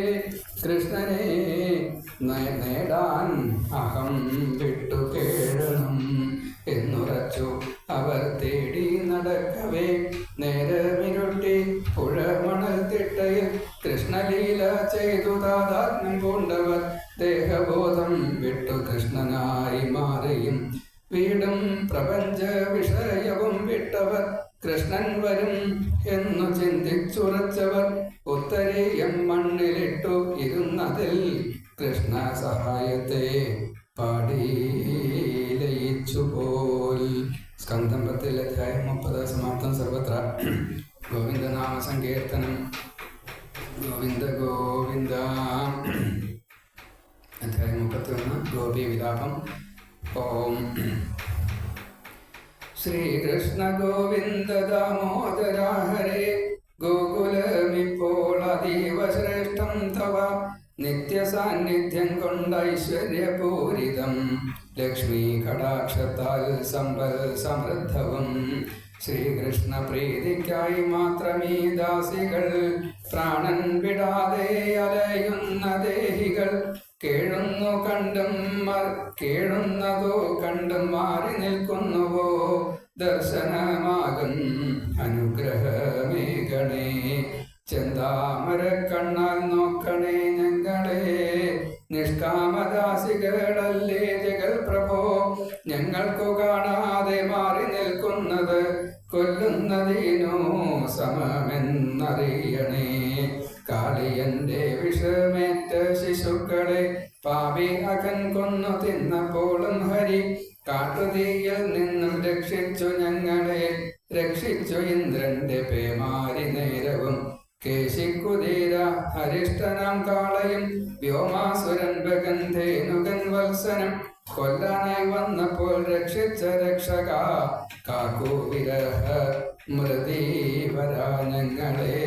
കൃഷ്ണനെ നേടാൻ അഹം വിട്ടു കേഴണം എന്നുറച്ചു അവർ തേടി നടക്കവേ. നേരമിരുട്ടി പുഴമണൽ തിട്ടയിൽ കൃഷ്ണലീല ചെയ്തു താതാത്മ്യം പൂണ്ടവർ ദേഹബോധം വിട്ടു കൃഷ്ണനായി മാറിയും വീടും പ്രപഞ്ച വിഷയവും വിട്ടവർ കൃഷ്ണൻ വരും എന്നു ചിന്തിച്ചുറച്ചവർ ഉത്തരീയം മണ്ണിലിട്ടു ഇരുന്നതിൽ കൃഷ്ണ സഹായത്തെ പാടി ലയിച്ചുപോൽ. സ്കന്ധം 10 അധ്യായം 30 സമാപ്തം. സർവത്ര ഗോവിന്ദനാമ സങ്കീർത്തനം. ഗോവിന്ദ ഗോവിന്ദ. അധ്യായം 31 ഗോപി വിലാപം. ഓം ശ്രീകൃഷ്ണ ഗോവിന്ദ ദാമോദര ഹരേ. ഗോകുലമിപ്പോൾ അതീവ ശ്രേഷ്ഠം തവ നിത്യസാന്നിധ്യം കൊണ്ട് ഐശ്വര്യപൂരിതം. ലക്ഷ്മി കടാക്ഷത്താൽ സമ്പൽ സമൃദ്ധവും. ശ്രീകൃഷ്ണ പ്രീതിക്കായി മാത്രമീ ദാസികൾ പ്രാണൻ വിടാതെ അലയുന്ന ദേഹികൾ. കേഴുന്നതോ കണ്ടും മാറി നിൽക്കുന്നുവോ ദർശനമാകും അനുഗ്രഹമേകണേ. ചെന്താമര കണ്ണാൽ നോക്കണേ ഞങ്ങളെ. നിഷ്കാമദാസികളല്ലേ ജഗൽ പ്രഭോ. ഞങ്ങൾക്കു കാണാതെ മാറി നിൽക്കുന്നത് കൊല്ലുന്നതിനോ സമമെന്നറിയണേ. കാളിയന്റെ വിഷമേറ്റ ശിശുക്കളെ പാപി അകൻ കൊന്നു തിന്നപ്പോഴും ഹരി കാട്ടുതീയിൽ നിന്നും രക്ഷിച്ചു ഞങ്ങളെ. രക്ഷിച്ചു ഇന്ദ്രന്റെ പേമാരി നേരവും. കേശിക്കുതീര ഹരിഷ്ടനാം കാളയും വ്യോമാസുരൻ ബഗന്ധേനുകൻ വത്സനം. കൊല്ലാനായി വന്നപ്പോൾ രക്ഷിച്ച രക്ഷക കാക്കു വിരഹ മൃതീവര ഞങ്ങളെ.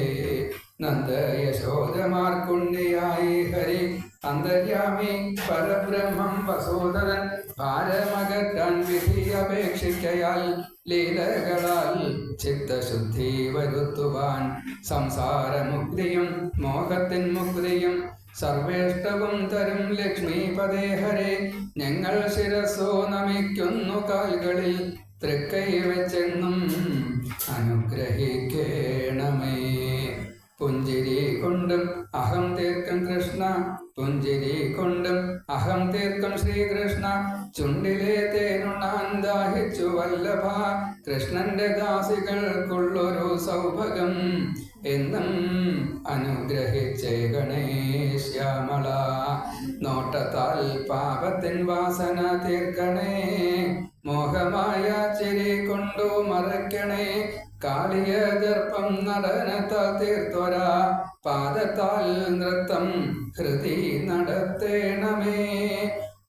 നന്ദ യശോദമാർക്കുണ്ണിയായി ഹരി അന്തര്യാമി പരബ്രഹ്മം വസോദരൻ. ഭാരമകറ്റാൻ വിധി അപേക്ഷിക്കയാൽ ലീലകളാൽ ചിത്തശുദ്ധി വരുത്തുവാൻ. സംസാരമുക്തിയും മോഹത്തിൻ മുക്തിയും സർവേഷ്ടവും തരും ലക്ഷ്മീപദേ ഹരേ. ഞങ്ങൾ ശിരസോ നമിക്കുന്നു കാൽകളിൽ തൃക്കൈ വെച്ചെന്നും അനുഗ്രഹിക്കേണമേ. പുഞ്ചിരി കൊണ്ടും അഹം തീർക്കും കൃഷ്ണ. പുഞ്ചിരി കൊണ്ടും അഹം തീർക്കും ശ്രീകൃഷ്ണ. ചുണ്ടിലെ തേനുണ്ണാൻ ദാഹിച്ചു വല്ലഭ. കൃഷ്ണന്റെ ദാസികൾക്കുള്ളൊരു സൗഭഗം എന്നും അനുഗ്രഹിച്ചേ ഗണേശ്യാമള. നോട്ടത്താൽ പാപത്തിൻ വാസന തീർക്കണേ. മോഹമായ ചിരി കൊണ്ടു മറയ്ക്കണേ. കാളിയ ദർപ്പം നടനത്താൽ തീർത്തോരാ. പാദത്താൽ നൃത്തം ഹൃദി നടത്തേണമേ.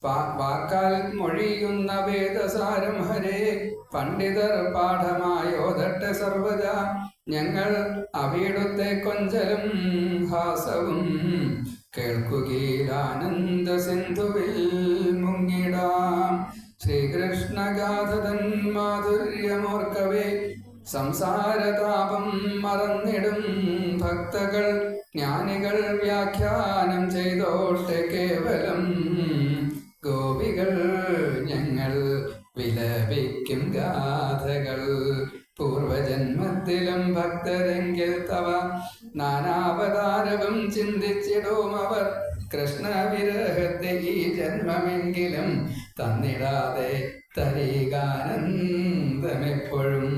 വാക്കാൽ മൊഴിയുന്ന വേദസാരം ഹരേ പണ്ഡിതർ പാഠമായോദട്ടെ സർവദാ. ഞങ്ങൾ അവിടുത്തെ കൊഞ്ചലും ഹാസവും കേൾക്കുകീലാനന്ദ സിന്ധുവിൽ മുങ്ങിടാം. ശ്രീകൃഷ്ണഗാഥതൻ മാധുര്യമോർക്കവേ സംസാരതാപം മറന്നിടും ഭക്തകൾ. ജ്ഞാനികൾ വ്യാഖ്യാനം ചെയ്തോട്ടെ കേവലം. ഗോപികൾ ഞങ്ങൾ വിലപിക്കും ഗാഥകൾ. പൂർവജന്മത്തിലും ഭക്തരെങ്കിൽ തവ നാനാവതാരവും ചിന്തിച്ചിടും അവർ. കൃഷ്ണവിരഹത്തെ ഈ ജന്മമെങ്കിലും തന്നിടാതെ തരികാനന്ദമെപ്പോഴും.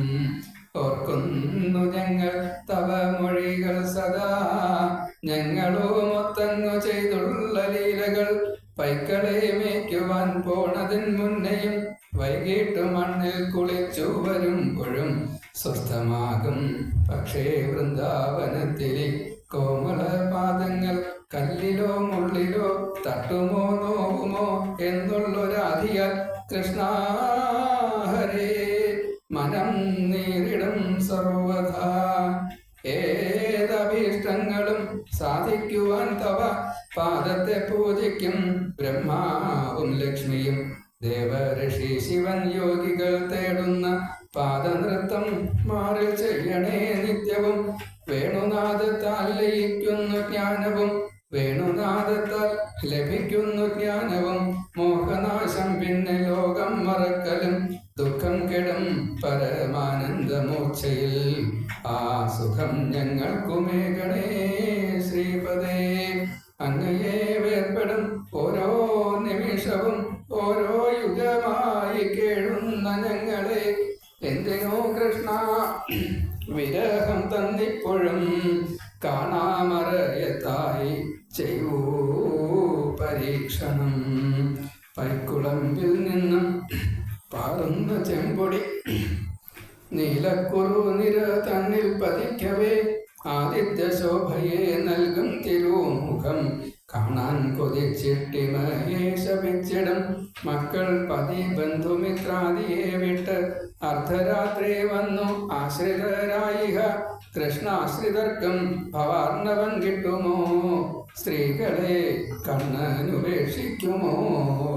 ഓർക്കുന്നു ഞങ്ങൾ തവ മൊഴികൾ സദാ. ഞങ്ങളോ മൊത്തങ്ങു ചെയ്തുള്ള ലീലകൾ. പൈക്കളെ മേയ്ക്കുവാൻ പോണതിൻ മുന്നെയും വൈകിട്ട് മണ്ണിൽ കുളിച്ചു വരുമ്പോഴും സ്വസ്ഥമാകും പക്ഷേ വൃന്ദാവനത്തിലെ കോമള പാദങ്ങൾ. കല്ലിലോ മുള്ളിലോ തട്ടുമോ നോവുമോ എന്നുള്ളൊരാധിയാൽ കൃഷ്ണ ഹരേ മനം നേരിടും സർവഥാ. ഏതഭീഷ്ടങ്ങളും സാധിക്കുവാൻ തവ പാദത്തെ പൂജിക്കും ബ്രഹ്മാവും ലക്ഷ്മിയും. ദേവഋഷി ശിവൻ യോഗികൾ തേടുന്ന പാദനൃത്തം മാറിൽ ചെയ്യണേ നിത്യവും. വേണുനാദത്താൽ ലയിക്കുന്നു ജ്ഞാനവും. വേണുനാദത്താൽ ലഭിക്കുന്നു ജ്ഞാനവും. മോഹനാശം പിന്നെ ലോകം മറക്കലും. ദുഃഖം കെടും പരമാനന്ദമൂർച്ചയിൽ. ആ സുഖം ഞങ്ങൾക്കുമേകണേ ശ്രീപദേ. അങ്ങയെ വേർപ്പെടും ഓരോ നിമിഷവും ഓരോ യുഗമായി കേഴുന്ന ഞങ്ങളെ. എന്തിനോ കൃഷ്ണ വിരഹം തന്നിപ്പോഴും കാണാമറയത്തായി ചെയ്യൂ പരീക്ഷണം. പൈക്കുളമ്പിൽ നിന്നും പാറുന്ന ചെമ്പൊടി നീലക്കുറു നിര തന്നിൽ പതിക്കവേ ആദിത്യ ശോഭയെ നൽകും തിരുമുഖം കാണാൻ കൊതിച്ചിട്ടിമയെ ശപിച്ചിടും. മക്കൾ പതി ബന്ധുമിത്രാദിയെ വിട്ട് അർദ്ധരാത്രി വന്നു ആശ്രിതരായിഹ. കൃഷ്ണാശ്രിതർക്കും ഭവാർണവൻ കിട്ടുമോ? സ്ത്രീകളെ കണ്ണനുപേക്ഷിക്കുമോ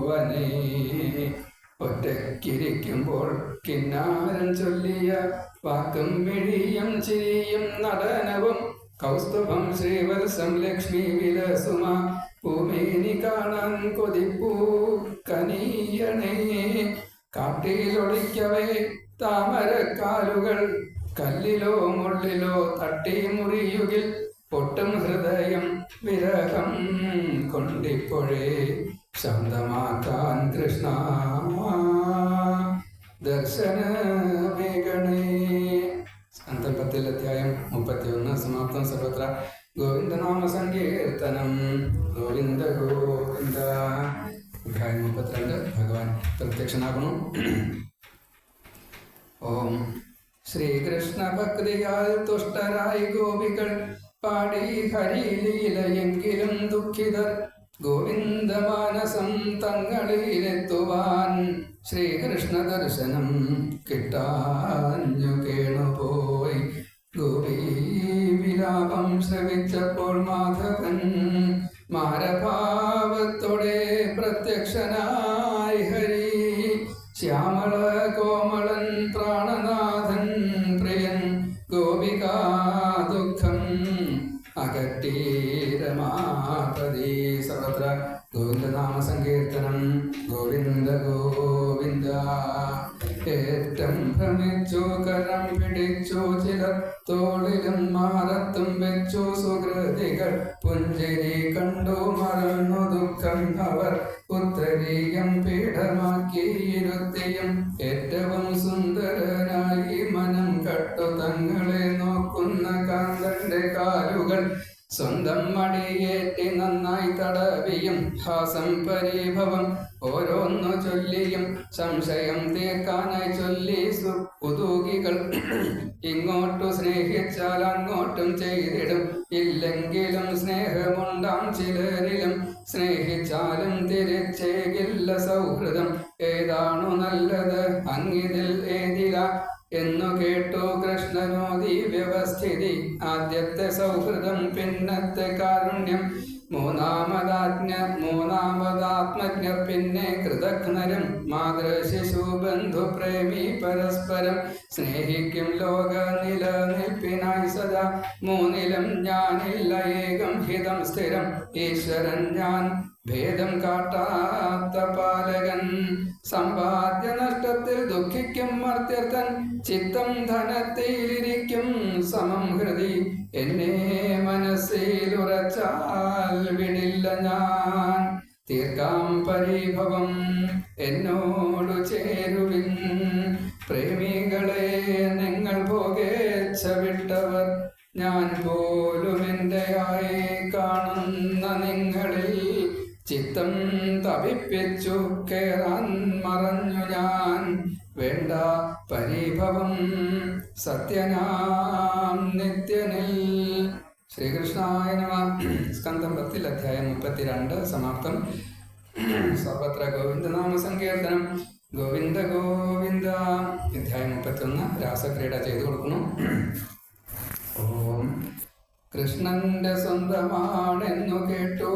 വനേ? ഒറ്റക്കിരിക്കുമ്പോൾ കിന്നാരം ചൊല്ലിയ വാക്കും മിഴിയും ചിരിയും നടനവും. കൗസ്തുഭം ശ്രീവത്സം ലക്ഷ്മി വിലസുമ ഭൂമേനി കാണാൻ കൊതിപ്പൂ കനീയണേ. കാട്ടിലൊളിക്കവേ താമരക്കാലുകൾ കല്ലിലോ മുള്ളിലോ തട്ടി മുറിയുകിൽ പൊട്ടും ഹൃദയം വിരഹം കൊണ്ടിപ്പോഴേ ശാന്തമാക്കാൻ കൃഷ്ണ ദർശനമേകണേ. അന്തർപ്പത്തിൽ അധ്യായം 31 സമാപ്തം. സർവത്ര ഗോവിന്ദനാമ സങ്കീർത്തനം. ഗോവിന്ദ ഗോവിന്ദ. അധ്യായം 32 ഭഗവാൻ പ്രത്യക്ഷനാകണു. ഓം. ശ്രീകൃഷ്ണ ഭക്തിയാൽ തുഷ്ടരായി ഗോപികൾ പാടി ഹരിലീലയെങ്കിലും ദുഃഖിതർ. ഗോവിന്ദമാനസം തങ്ങളിലെത്തുവാൻ ശ്രീകൃഷ്ണ ദർശനം കിട്ടാഞ്ഞു കേണുപോയി. ഗോപീ വിലാപം ശ്രവിച്ചപ്പോൾ മാധവൻ മാരഭാവത്തോടെ പ്രത്യക്ഷനായി ഹരി. ശ്യാമള കോമളൻ പ്രാണനാഥൻ പ്രിയൻ ഗോപികാ ദുഃഖം അകറ്റീരമാപതി. സർവത്ര ഗോവിന്ദനാമ സങ്കീർത്തനം. ഗോവിന്ദ ഗോവിന്ദ. ഏറ്റം ഭ്രമിച്ചു കരം പിടിച്ചു ചിലർ തോളിലും മാറത്തും വെച്ചു സുഹൃതികൾ. പുഞ്ചിരി കണ്ടു മറന്നു ദുഃഖം അവർ ഉത്തരീയം പീഠമാക്കിയിരുത്തിയും. ഏറ്റവും സുന്ദരനായി മനം കട്ടു തങ്ങളെ നോക്കുന്ന കാന്തന്റെ കാലുകൾ സ്വന്തം മടിയേറ്റി നന്നായി തടവിയും ഹാസം പരിഭവം ഓരോന്നു ചൊല്ലിയും സംശയം തീർക്കാനായി ചൊല്ലി കുതൂകികൾ ഇങ്ങോട്ടു സ്നേഹിച്ചാൽ അങ്ങോട്ടും ചെയ്തിടും. ഇല്ലെങ്കിലും സ്നേഹമുണ്ടാം ചിലരിലും, സ്നേഹിച്ചാലും തിരിച്ചേകില്ല സൗഹൃദം. ഏതാണു നല്ലത് അങ്ങിതിൽ ഏതില എന്നു കേട്ടു കൃഷ്ണനോദി വ്യവസ്ഥിതി. ആദ്യത്തെ സൗഹൃദം, പിന്നത്തെ കാരുണ്യം, മൂന്നാമതാത്മജ്ഞർ, പിന്നെ കൃതജ്ഞരും. മാതൃശിശു ബന്ധു പ്രേമി പരസ്പരം സ്നേഹിക്കും ലോക നിലനിൽപ്പിനായി സദാ. മൂന്നിലും ഞാനില്ല ഏകം ഹിതം സ്ഥിരം, ഈശ്വരൻ ഞാൻ ഭേദം കാട്ടാത്ത പാലകൻ. സമ്പാദ്യ നഷ്ടത്തിൽ ദുഃഖിക്കും മർത്യർത്ഥൻ, ചിത്തം ധനത്തിലിരിക്കും സമം ഹൃദി. എന്നെ മനസ്സിലുറച്ചാൽ വിടില്ല ഞാൻ, തീർക്കാം പരിഭവം എന്നോടു ചേരുവിൻ. പ്രേമികളെ നിങ്ങൾ പോകേച്ഛ വിട്ടവർ, ഞാൻ പോലും എൻ്റെയായി കാണുന്ന നിങ്ങളിൽ ചിത്തം തപിപ്പിച്ചു കേറാൻ മറഞ്ഞു ഞാൻ. വേണ്ട പരിഭവം സത്യനാം നിത്യനിൽ. ശ്രീകൃഷ്ണായ നമഃ. സ്കന്ധം 10 അധ്യായം 32 സമാപ്തം. സർവത്ര ഗോവിന്ദനാമ സങ്കീർത്തനം. ഗോവിന്ദ ഗോവിന്ദ. അധ്യായം 31 രാസക്രീഡ ചെയ്തു കൊടുക്കുന്നു. ഓം. കൃഷ്ണന്റെ സ്വന്തമാണെന്നു കേട്ടു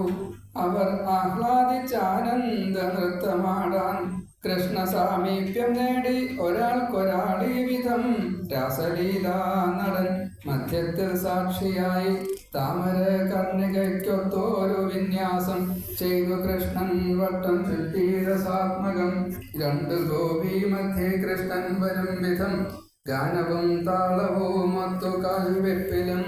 അവർ ആഹ്ലാദിച്ചാനന്ദ നൃത്തമാടാൻ. കൃഷ്ണ സാമീപ്യം നേടി ഒരാൾക്കൊരാളീ വിധം രാസലീലാ നടൻ മധ്യത്തിൽ സാക്ഷിയായി. താമര കർണികയ്ക്കൊത്തോരു വിന്യാസം ചെയ്തു കൃഷ്ണൻ വട്ടം ചുറ്റി രസാത്മകം. 2 ഗോപി മധ്യേ കൃഷ്ണൻ വരും വിധം ഗാനവും താളവും ഒത്തു കാൽവെപ്പിലും.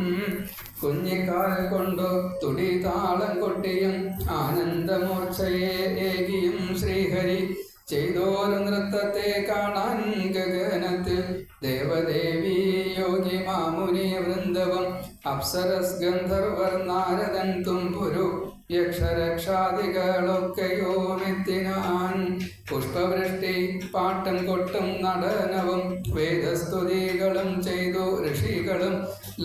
കുഞ്ഞിക്കാൽ കൊണ്ടു തുടി താളം കൊട്ടിയും ആനന്ദമൂർച്ഛയെ ഏകിയും ശ്രീഹരി ചെയ്തോരു നൃത്തത്തെ കാണാൻ ഗഗനത്തിൽ. ദേവദേവി യോഗി മാമുനി വൃന്ദവും അപ്സരസ് ഗന്ധർവർ നാരദൻ തുമ്പുരു യക്ഷരക്ഷാദികളൊക്കെയോമെത്തിനാൻ. പുഷ്പവൃഷ്ടി പാട്ടും കൊട്ടും നടനവും വേദസ്തുതികളും ചെയ്തു ഋഷികളും.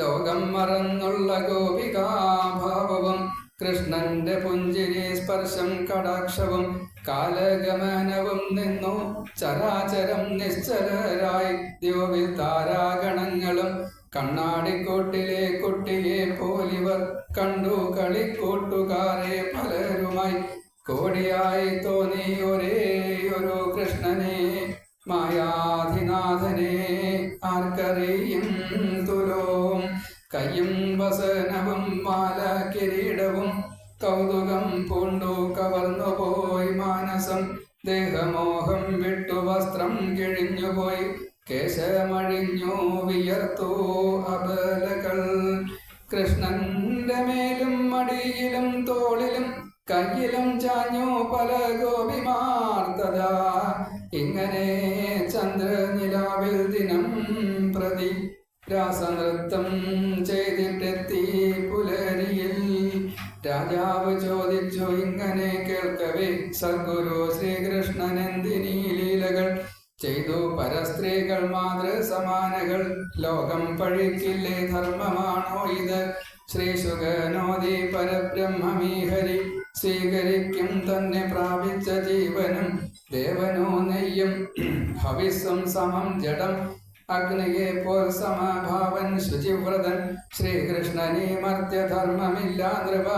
ലോകം മറന്നുള്ള ഗോപികാഭാവവും കൃഷ്ണന്റെ പുഞ്ചിരി സ്പർശം കടാക്ഷവും കാലഗമനവും നിന്നു ചരാചരം നിശ്ചലരായി. ദ്യോവിൽ താരാഗണങ്ങളും കണ്ണാടിക്കോട്ടിലെ കുട്ടിയെ പോലിവർ കണ്ടു കളിക്കൂട്ടുകാരെ പലരുമായി. കോടിയായി തോന്നി ഒരേയൊരു കൃഷ്ണനെ, മായാധിനാഥനെ ആർക്കറിയും തുലോം. കയ്യും വസനവും മാല കിരീടവും കൗതുകം പൂണ്ടു കവർന്നുപോയി മാനസം. ദേഹമോഹം വിട്ടു വസ്ത്രം കിഴിഞ്ഞുപോയി, കേശമഴിഞ്ഞു വിയർത്തു അബലകൾ. കൃഷ്ണന്റെ മേലും മടിയിലും തോളിലും കയ്യിലും ചാഞ്ഞു പല ഗോപിമാർത്തതാ. ഇങ്ങനെ ചന്ദ്രനിലാവിൽ ദിനം പ്രതി രാസനൃത്തം ചെയ്തിട്ടെത്തി പുലരിയിൽ. രാജാവ് ചോദിച്ചു ഇങ്ങനെ കേൾക്കവേ, സദ്ഗുരു ശ്രീകൃഷ്ണൻ എന്തിനീ ലീലകൾ ചെയ്തു പരസ്ത്രീകൾ മാതൃസമാനകൾ. ലോകം പഴിക്കില്ലേ, ധർമ്മമാണോ ഇത്? ശ്രീശുകനോദി പരബ്രഹ്മമീ ഹരി, സ്വീകരിക്കും തന്നെ പ്രാപിച്ച ജീവനും. ദേവനോ നെയ്യും ഹവിസ്സും സമം ജഡം, അഗ്നിയെ പോൽ സമഭാവൻ ശുചിവ്രതൻ. ശ്രീകൃഷ്ണനീ മർത്യധർമ്മമില്ല നൃപ,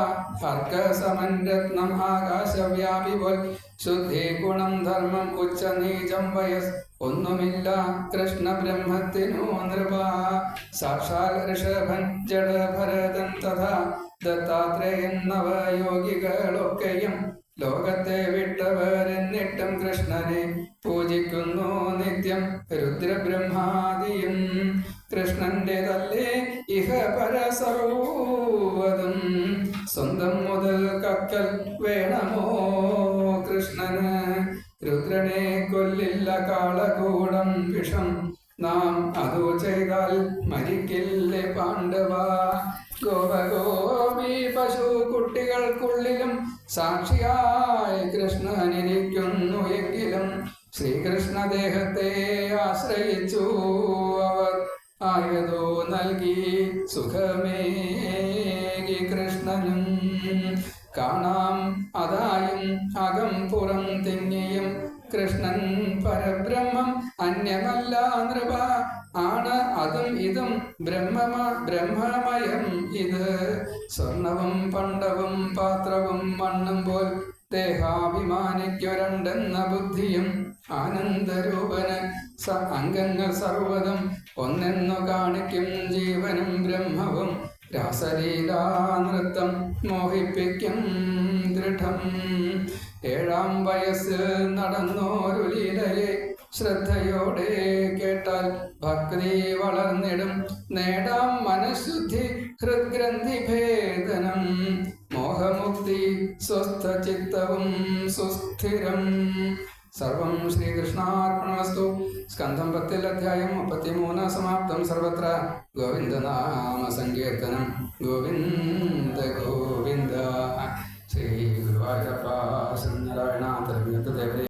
ഹർക്കസമൻ രത്നം ആകാശവ്യാപി പോൽ. ശുദ്ധി ഗുണം ധർമ്മം ഉച്ച നീചം വയസ് ഒന്നുമില്ല കൃഷ്ണ ബ്രഹ്മത്തിനു നൃപ. സാക്ഷാൽ ഋഷഭൻ ജഡഭരതൻ തഥാ ദത്താത്രേയൻ നവയോഗികളൊക്കെയും ലോകത്തെ വിട്ടവരെന്നിട്ടും കൃഷ്ണനെ പൂജിക്കുന്നു നിത്യം രുദ്രബ്രഹ്മാദിയും. കൃഷ്ണന്റേതല്ലേ ഇഹ പരസർവതും, സ്വന്തം മുതൽ കക്കൽ വേണമോ കൃഷ്ണന്? രുദ്രനെ കൊല്ലില്ല കാളകൂടം വിഷം, നാം അതു ചെയ്താൽ മരിക്കില്ലേ പാണ്ഡവ. ഗോപഗോപി പശു കുട്ടികൾക്കുള്ളിലും സാക്ഷിയായി കൃഷ്ണനിരിക്കുന്നു എങ്കിലും ശ്രീകൃഷ്ണദേഹത്തെ ആശ്രയിച്ചു അവർ ആയതോ നൽകി സുഖമേകി കൃഷ്ണനും കാണാം അതായും അകം പുറം തിങ്ങിയും കൃഷ്ണൻ പരബ്രഹ്മം അന്യമല്ല നൃപ ആണ് അതും ഇതും ബ്രഹ്മമയം ഇത് സ്വർണവും പണ്ടവും പാത്രവും മണ്ണും പോൽ ദേഹാഭിമാനിക്കൊരണ്ടെന്ന ബുദ്ധിയും ആനന്ദരൂപന് അംഗങ്ങൾ സർവ്വതും ഒന്നെന്നു കാണിക്കും ജീവനും ബ്രഹ്മവും രാസലീലാ നൃത്തം മോഹിപ്പിക്കും ദൃഢം 7-ാം വയസ്സിൽ നടന്നോരു ലീലയെ ശ്രദ്ധയോടെ കേട്ടാൽ ഭക്തി വളർന്നിടും നേടാം മനഃശുദ്ധി ഹൃദ്ഗ്രന്ഥി ഭേദനം മോഹമുക്തി സ്വസ്ഥ ചിത്തവും സുസ്ഥിരം. സർവം ശ്രീകൃഷ്ണാർപ്പണമസ്തു. സ്കന്ധം 10 അധ്യായം 33 സമാപ്തം. സർവത്ര ഗോവിന്ദനാമ സങ്കീർത്തനം. ഗോവിന്ദ ഗോവിന്ദ. ശ്രീ ഗുരുവായൂരപ്പ ശ്രീനാരായണ ദേവരേ.